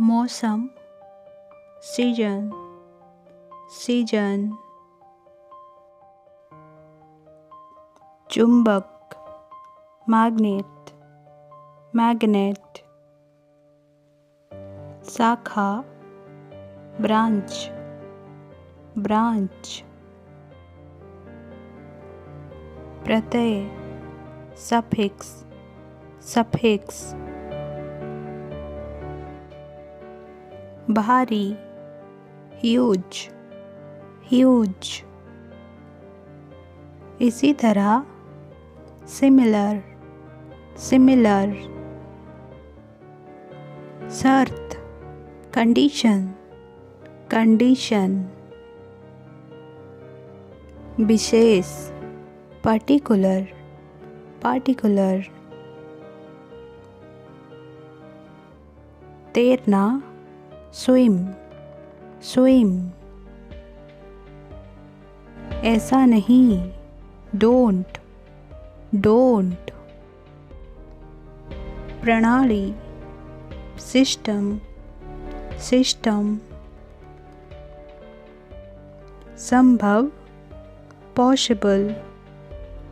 मौसम, season, season. चुंबक, magnet, magnet. शाखा, ब्रांच, ब्रांच। प्रत्यय, सफिक्स, सफिक्स। भारी, ह्यूज, ह्यूज। इसी तरह सिमिलर, सिमिलर। शर्त, कंडीशन, कंडीशन। विशेष, पर्टिकुलर, पर्टिकुलर। तैरना, स्विम, स्विम। ऐसा नहीं, डोंट, डोंट। प्रणाली, सिस्टम, सिस्टम। संभव, पॉसिबल,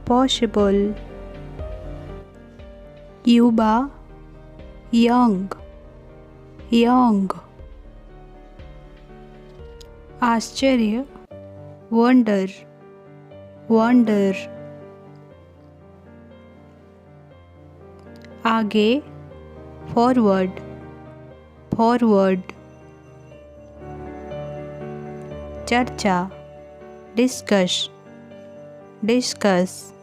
पॉसिबल। युवा, यंग, यंग। आश्चर्य, वंडर, वंडर। आगे, फॉरवर्ड, फॉरवर्ड। चर्चा, डिस्कस, डिस्कस।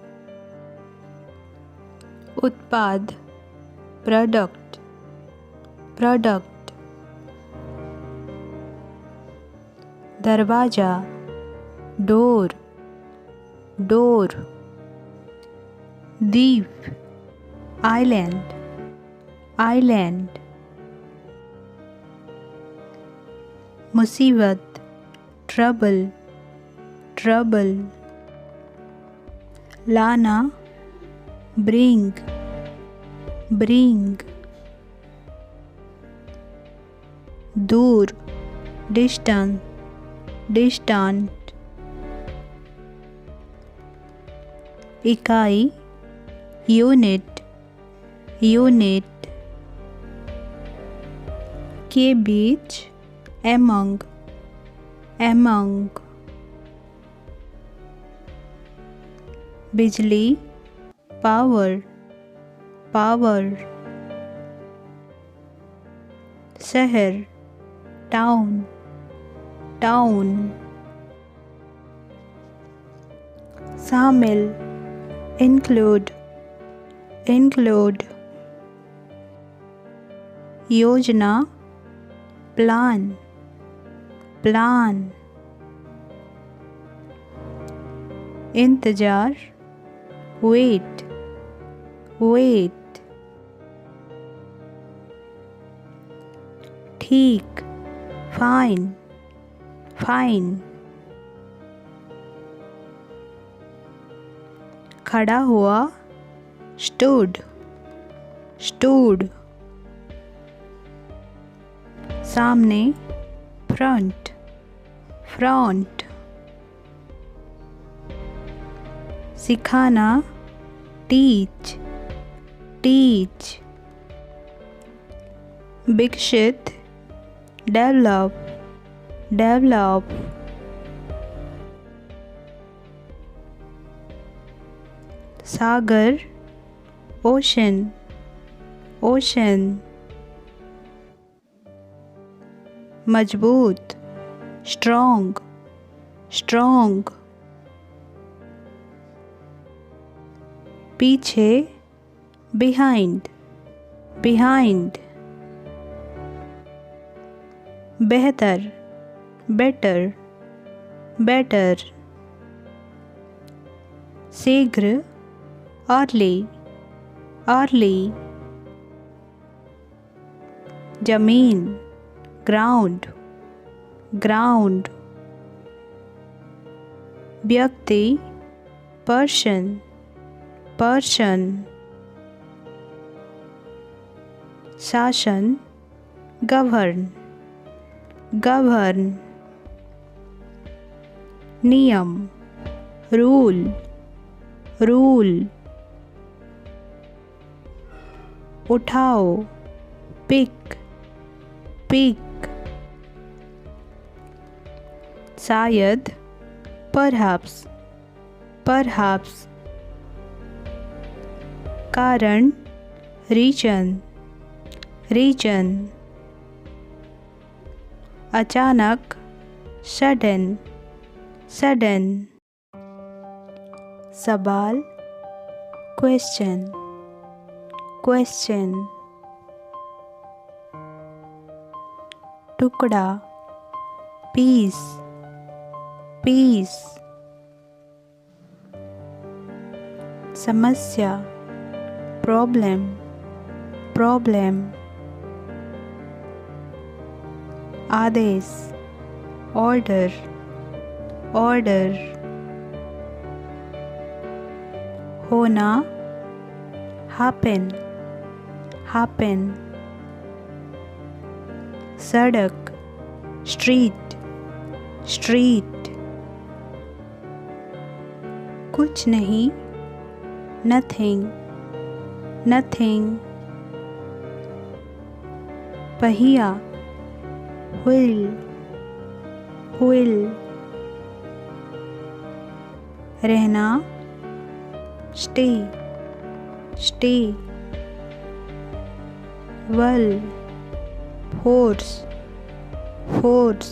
उत्पाद, प्रोडक्ट, प्रोडक्ट। दरवाजा, डोर, डोर। द्वीप, आइलैंड, आइलैंड। मुसीबत, ट्रबल, ट्रबल। लाना, ब्रिंग, ब्रिंग। दूर, डिस्टेंस, डिस्टेंट। इकाई, यूनिट, यूनिट। के बीच, एमंग, एमंग। बिजली, पावर, पावर। शहर, टाउन, टाउन। शामिल, इंक्लूड, इंक्लूड। योजना, प्लान, प्लान। इंतजार, वेट, वेट। ठीक, फाइन, फाइन। खड़ा हुआ, स्टूड, स्टूड। सामने, फ्रंट, फ्रंट। सिखाना, टीच, टीच। विकसित, डेवलप, डेवलप। सागर, ओशन, ओशन। मजबूत, स्ट्रॉन्ग, स्ट्रॉन्ग। पीछे, बिहाइंड, बिहाइंड। बेहतर, बेटर, बेटर। शीघ्र, अर्ली, अर्ली। जमीन, ग्राउंड, ग्राउंड। व्यक्ति, पर्सन, पर्सन। शासन, govern, govern, नियम, rule, rule, उठाओ, pick, pick, शायद, perhaps, perhaps, कारण, region, region, अचानक, sudden, sudden, सवाल, question, question, टुकड़ा, piece, piece, समस्या, problem, problem, आदेश, order, order, होना, happen, happen, सड़क, street, street, कुछ नहीं, nothing, nothing, पहिया, wheel, wheel, रहना, stay, stay, well, force, force,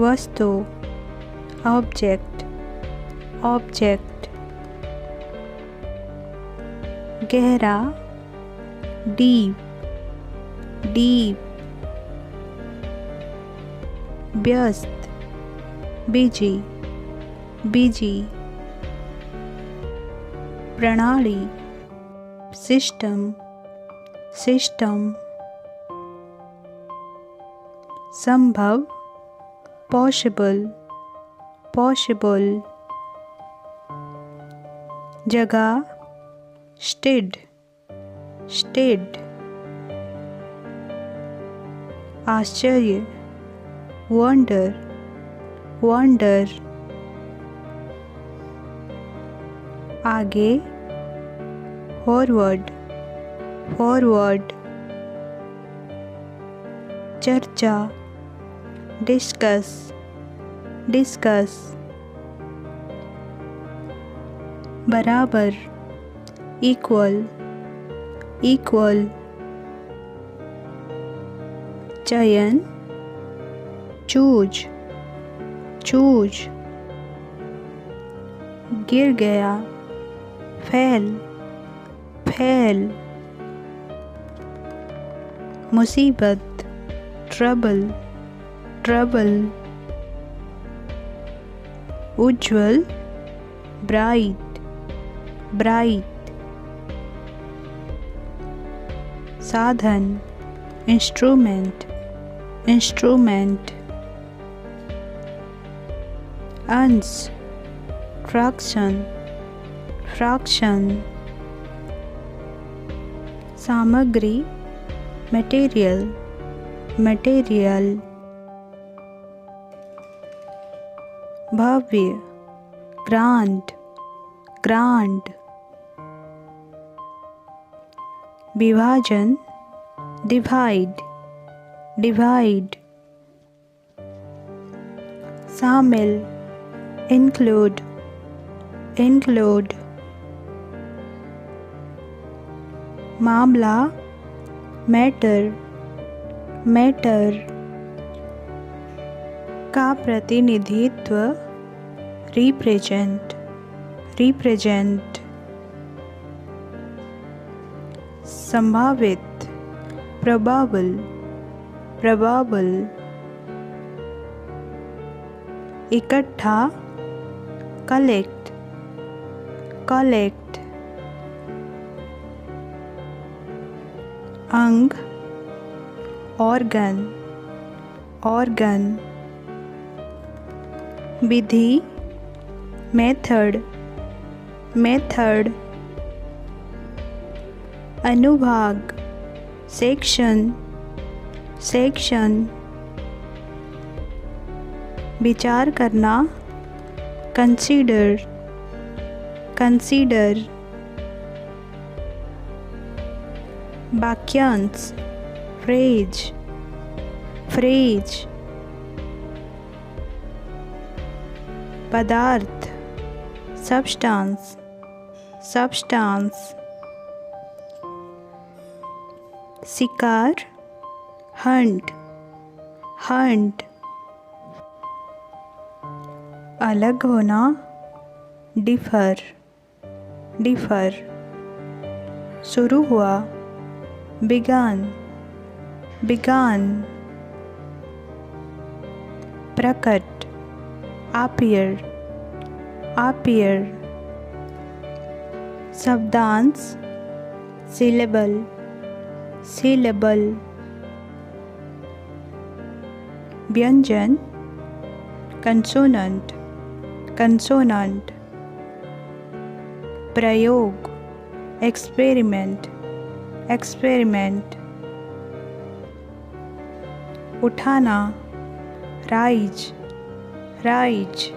वस्तु, object, object, गहरा, deep, deep, व्यस्त, busy, busy, प्रणाली, system, system, संभव, possible, possible, जगह, stead, stead, आश्चर्य, wonder, wonder, आगे, forward, forward, चर्चा, discuss, discuss, बराबर, equal, equal, चयन, choose, choose, गिर गया, fell, fell, मुसीबत, trouble, trouble, उज्ज्वल, bright, bright, साधन, instrument, instrument, अंश, fraction, fraction, सामग्री, material, material, भव्य, grand, grand, विभाजन, divide, divide, शामिल, include, include, मामला, matter, matter, का प्रतिनिधित्व, represent, represent, संभावित, probable, probable, इकट्ठा, collect, collect, अंग, organ, organ, विधि, method, method, अनुभाग, सेक्शन सेक्शन, विचार करना, कंसीडर कंसीडर, वाक्यांश, फ्रेज फ्रेज, पदार्थ, सब्सटेंस सब्सटेंस, शिकार, हंट हंट, अलग होना, डिफर डिफर, शुरू हुआ, बिगान बिगान, प्रकट, appear appear, शब्दांश, syllable syllable, व्यंजन, consonant consonant, प्रयोग, experiment experiment, उठाना, राइज राइज,